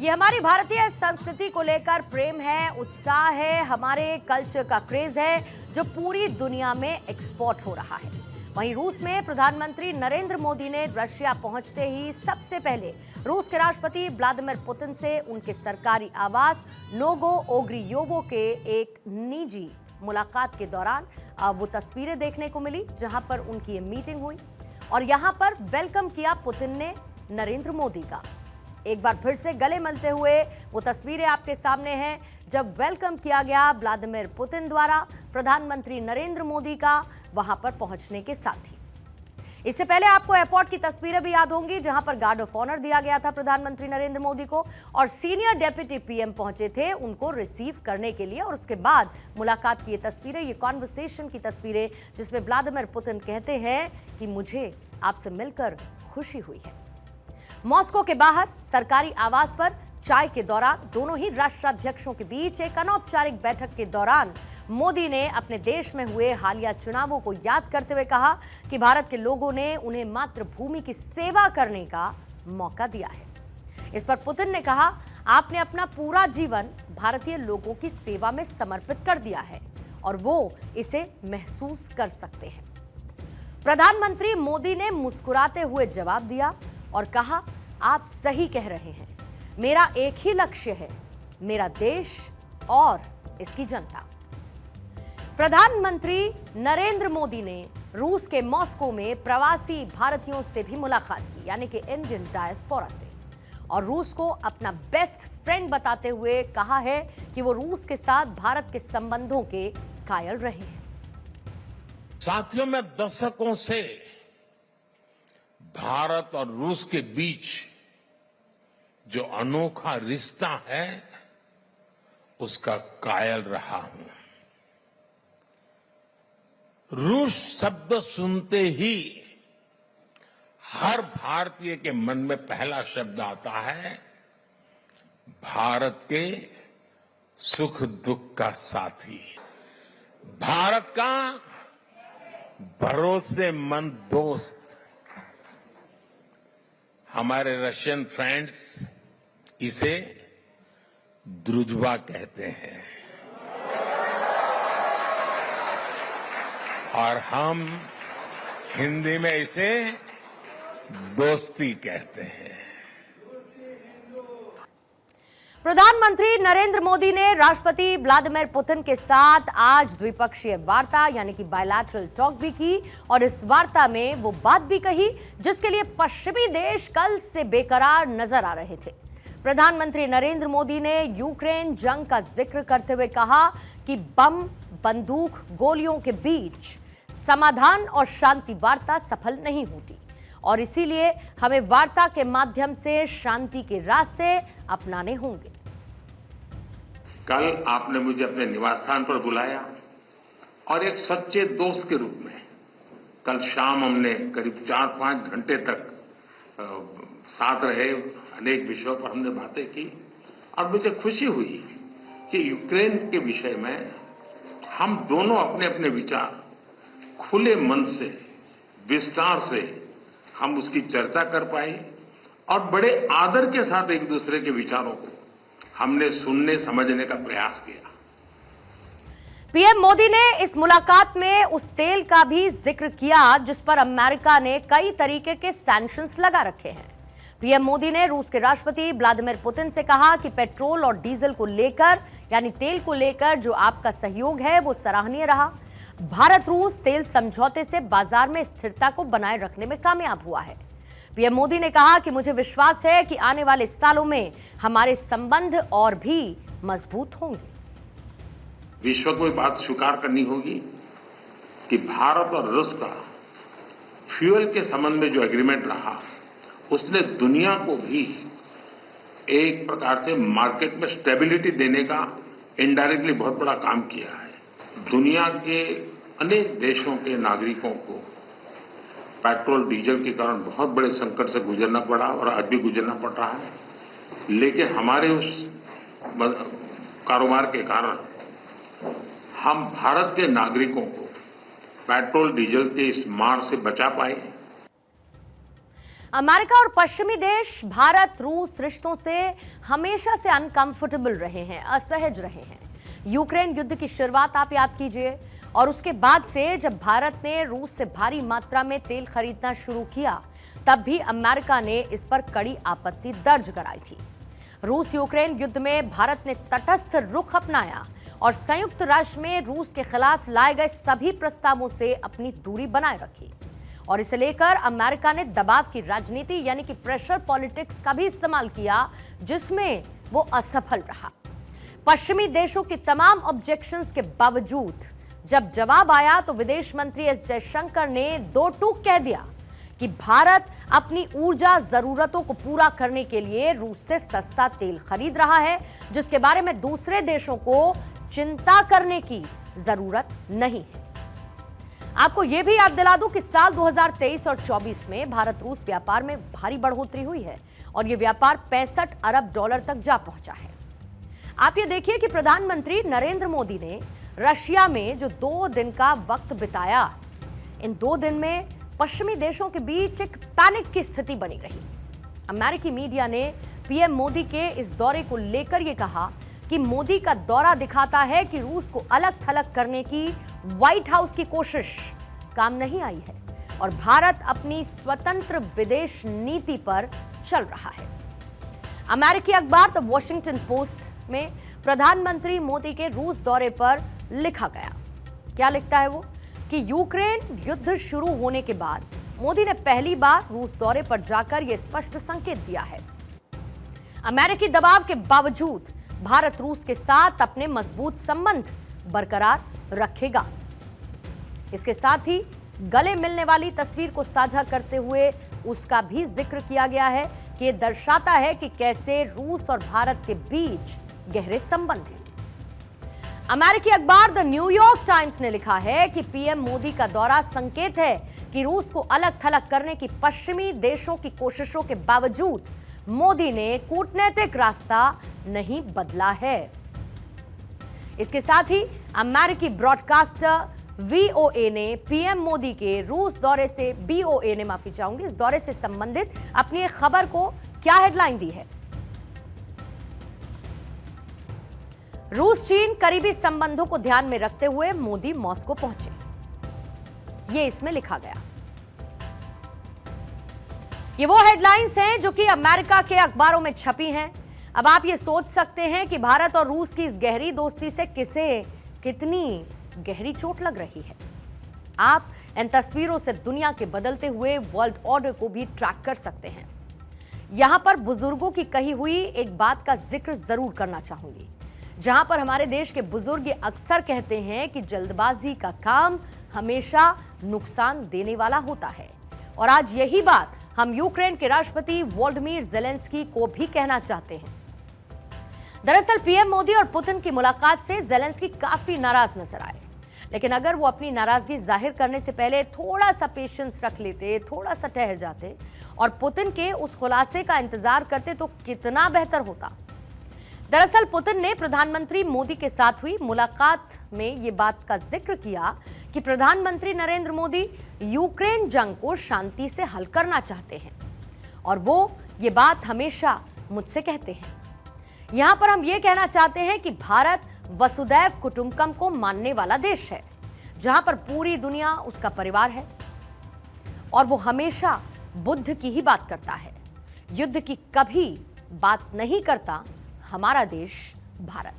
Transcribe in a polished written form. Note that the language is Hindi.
ये हमारी भारतीय संस्कृति को लेकर प्रेम है, उत्साह है, हमारे कल्चर का क्रेज है जो पूरी दुनिया में एक्सपोर्ट हो रहा है। वहीं रूस में प्रधानमंत्री नरेंद्र मोदी ने रशिया पहुंचते ही सबसे पहले रूस के राष्ट्रपति व्लादिमीर पुतिन से उनके सरकारी आवास नोगो ओग्रियोवो के एक निजी मुलाकात के दौरान वो तस्वीरें देखने को मिली जहां पर उनकी ये मीटिंग हुई और यहां पर वेलकम किया पुतिन ने नरेंद्र मोदी का। एक बार फिर से गले मिलते हुए वो तस्वीरें आपके सामने हैं जब वेलकम किया गया व्लादिमीर पुतिन द्वारा प्रधानमंत्री नरेंद्र मोदी का वहां पर पहुंचने के साथ ही। इससे पहले आपको एयरपोर्ट की तस्वीरें भी याद होंगी जहां पर गार्ड ऑफ ऑनर दिया गया था प्रधानमंत्री नरेंद्र मोदी को और सीनियर डेप्यूटी पीएम पहुंचे थे उनको रिसीव करने के लिए और उसके बाद मुलाकात की ये तस्वीरें, ये कॉन्वर्सेशन की तस्वीरें जिसमें व्लादिमीर पुतिन कहते हैं कि मुझे आपसे मिलकर खुशी हुई है। मॉस्को के बाहर सरकारी आवास पर चाय के दौरान दोनों ही राष्ट्राध्यक्षों के बीच एक अनौपचारिक बैठक के दौरान मोदी ने अपने देश में हुए हालिया चुनावों को याद करते हुए कहा कि भारत के लोगों ने उन्हें मातृभूमि की सेवा करने का मौका दिया है। इस पर पुतिन ने कहा, आपने अपना पूरा जीवन भारतीय लोगों की सेवा में समर्पित कर दिया है और वो इसे महसूस कर सकते हैं। प्रधानमंत्री मोदी ने मुस्कुराते हुए जवाब दिया और कहा, आप सही कह रहे हैं, मेरा एक ही लक्ष्य है, मेरा देश और इसकी जनता। प्रधानमंत्री नरेंद्र मोदी ने रूस के मॉस्को में प्रवासी भारतीयों से भी मुलाकात की, यानी कि इंडियन डायस्पोरा से, और रूस को अपना बेस्ट फ्रेंड बताते हुए कहा है कि वो रूस के साथ भारत के संबंधों के कायल रहे हैं। साथियों, मैं दशकों से भारत और रूस के बीच जो अनोखा रिश्ता है उसका कायल रहा हूं। रूस शब्द सुनते ही हर भारतीय के मन में पहला शब्द आता है भारत के सुख दुख का साथी, भारत का भरोसेमंद दोस्त। हमारे रशियन फ्रेंड्स इसे द्रुजबा कहते हैं और हम हिंदी में इसे दोस्ती कहते हैं। प्रधानमंत्री नरेंद्र मोदी ने राष्ट्रपति व्लादिमीर पुतिन के साथ आज द्विपक्षीय वार्ता यानी कि बायलैटरल टॉक भी की और इस वार्ता में वो बात भी कही जिसके लिए पश्चिमी देश कल से बेकरार नजर आ रहे थे। प्रधानमंत्री नरेंद्र मोदी ने यूक्रेन जंग का जिक्र करते हुए कहा कि बम, बंदूक, गोलियों के बीच समाधान और शांति वार्ता सफल नहीं होती और इसीलिए हमें वार्ता के माध्यम से शांति के रास्ते अपनाने होंगे। कल आपने मुझे अपने निवास स्थान पर बुलाया और एक सच्चे दोस्त के रूप में कल शाम हमने करीब 4-5 घंटे तक साथ रहे, अनेक विषयों पर हमने बातें की और मुझे खुशी हुई कि यूक्रेन के विषय में हम दोनों अपने अपने विचार खुले मन से, विस्तार से हम उसकी चर्चा कर पाए और बड़े आदर के साथ एक दूसरे के विचारों को हमने सुनने समझने का प्रयास किया। पीएम मोदी ने इस मुलाकात में उस तेल का भी जिक्र किया जिस पर अमेरिका ने कई तरीके के सैंक्शंस लगा रखे हैं। पीएम मोदी ने रूस के राष्ट्रपति व्लादिमीर पुतिन से कहा कि पेट्रोल और डीजल को लेकर यानी तेल को लेकर जो आपका सहयोग है वो सराहनीय रहा। भारत रूस तेल समझौते से बाजार में स्थिरता को बनाए रखने में कामयाब हुआ है। पीएम मोदी ने कहा कि मुझे विश्वास है कि आने वाले सालों में हमारे संबंध और भी मजबूत होंगे। विश्व को ये बात स्वीकार करनी होगी कि भारत और रूस का फ्यूल के संबंध में जो एग्रीमेंट रहा उसने दुनिया को भी एक प्रकार से मार्केट में स्टेबिलिटी देने का इनडायरेक्टली बहुत बड़ा काम किया है। दुनिया के अनेक देशों के नागरिकों को पेट्रोल डीजल के कारण बहुत बड़े संकट से गुजरना पड़ा और आज भी गुजरना पड़ रहा है, लेकिन हमारे उस कारोबार के कारण हम भारत के नागरिकों को पेट्रोल डीजल के इस मार से बचा पाए। अमेरिका और पश्चिमी देश भारत रूस रिश्तों से हमेशा से अनकंफर्टेबल रहे हैं, असहज रहे हैं। यूक्रेन युद्ध की शुरुआत आप याद कीजिए, और उसके बाद से जब भारत ने रूस से भारी मात्रा में तेल खरीदना शुरू किया, तब भी अमेरिका ने इस पर कड़ी आपत्ति दर्ज कराई थी। रूस यूक्रेन युद्ध में भारत ने तटस्थ रुख अपनाया और संयुक्त राष्ट्र में रूस के खिलाफ लाए गए सभी प्रस्तावों से अपनी दूरी बनाए रखी, और इसे लेकर अमेरिका ने दबाव की राजनीति यानी कि प्रेशर पॉलिटिक्स का भी इस्तेमाल किया, जिसमें वो असफल रहा। पश्चिमी देशों की तमाम ऑब्जेक्शंस के बावजूद जब जवाब आया तो विदेश मंत्री एस जयशंकर ने दो टूक कह दिया कि भारत अपनी ऊर्जा जरूरतों को पूरा करने के लिए रूस से सस्ता तेल खरीद रहा है, जिसके बारे में दूसरे देशों को चिंता करने की जरूरत नहीं है। आपको यह भी याद दिला दूं कि साल 2023 और 24 में भारत रूस व्यापार में भारी बढ़ोतरी हुई है और यह व्यापार 65 अरब डॉलर तक जा पहुंचा है। आप ये देखिए कि प्रधानमंत्री नरेंद्र मोदी ने रशिया में जो 2 दिन का वक्त बिताया, इन 2 दिन में पश्चिमी देशों के बीच एक पैनिक की स्थिति बनी रही। अमेरिकी मीडिया ने पीएम मोदी के इस दौरे को लेकर यह कहा कि मोदी का दौरा दिखाता है कि रूस को अलग थलग करने की व्हाइट हाउस की कोशिश काम नहीं आई है और भारत अपनी स्वतंत्र विदेश नीति पर चल रहा है। अमेरिकी अखबार द वॉशिंगटन पोस्ट में प्रधानमंत्री मोदी के रूस दौरे पर लिखा गया, क्या लिखता है वो, कि यूक्रेन युद्ध शुरू होने के बाद मोदी ने पहली बार रूस दौरे पर जाकर यह स्पष्ट संकेत दिया है, अमेरिकी दबाव के बावजूद भारत रूस के साथ अपने मजबूत संबंध बरकरार रखेगा। इसके साथ ही गले मिलने वाली तस्वीर को साझा करते हुए उसका भी जिक्र किया गया है कि यह दर्शाता है कि कैसे रूस और भारत के बीच गहरे संबंध हैं। अमेरिकी अखबार द न्यूयॉर्क टाइम्स ने लिखा है कि पीएम मोदी का दौरा संकेत है कि रूस को अलग थलग करने की पश्चिमी देशों की कोशिशों के बावजूद मोदी ने कूटनीतिक रास्ता नहीं बदला है। इसके साथ ही अमेरिकी ब्रॉडकास्टर वीओए ने पीएम मोदी के रूस दौरे से बीओए ने माफी चाहूंगी इस दौरे से संबंधित अपनी एक खबर को क्या हेडलाइन दी है, रूस चीन करीबी संबंधों को ध्यान में रखते हुए मोदी मॉस्को पहुंचे, ये इसमें लिखा गया। ये वो हेडलाइंस हैं जो कि अमेरिका के अखबारों में छपी हैं। अब आप ये सोच सकते हैं कि भारत और रूस की इस गहरी दोस्ती से किसे कितनी गहरी चोट लग रही है। आप इन तस्वीरों से दुनिया के बदलते हुए वर्ल्ड ऑर्डर को भी ट्रैक कर सकते हैं। यहां पर बुजुर्गों की कही हुई एक बात का जिक्र जरूर करना चाहूंगी, जहां पर हमारे देश के बुजुर्ग ये अक्सर कहते हैं कि जल्दबाजी का काम हमेशा नुकसान देने वाला होता है, और आज यही बात हम यूक्रेन के राष्ट्रपति वोलोदिमीर ज़ेलेंस्की को भी कहना चाहते हैं। दरअसल पीएम मोदी और पुतिन की मुलाकात से ज़ेलेंस्की काफी नाराज नजर आए, लेकिन अगर वो अपनी नाराजगी जाहिर करने से पहले थोड़ा सा पेशेंस रख लेते, थोड़ा सा ठहर जाते और पुतिन के उस खुलासे का इंतजार करते तो कितना बेहतर होता। दरअसल पुतिन ने प्रधानमंत्री मोदी के साथ हुई मुलाकात में ये बात का जिक्र किया कि प्रधानमंत्री नरेंद्र मोदी यूक्रेन जंग को शांति से हल करना चाहते हैं और वो ये बात हमेशा मुझसे कहते हैं। यहां पर हम ये कहना चाहते हैं कि भारत वसुदैव कुटुंबकम को मानने वाला देश है, जहां पर पूरी दुनिया उसका परिवार है और वो हमेशा बुद्ध की ही बात करता है, युद्ध की कभी बात नहीं करता हमारा देश भारत।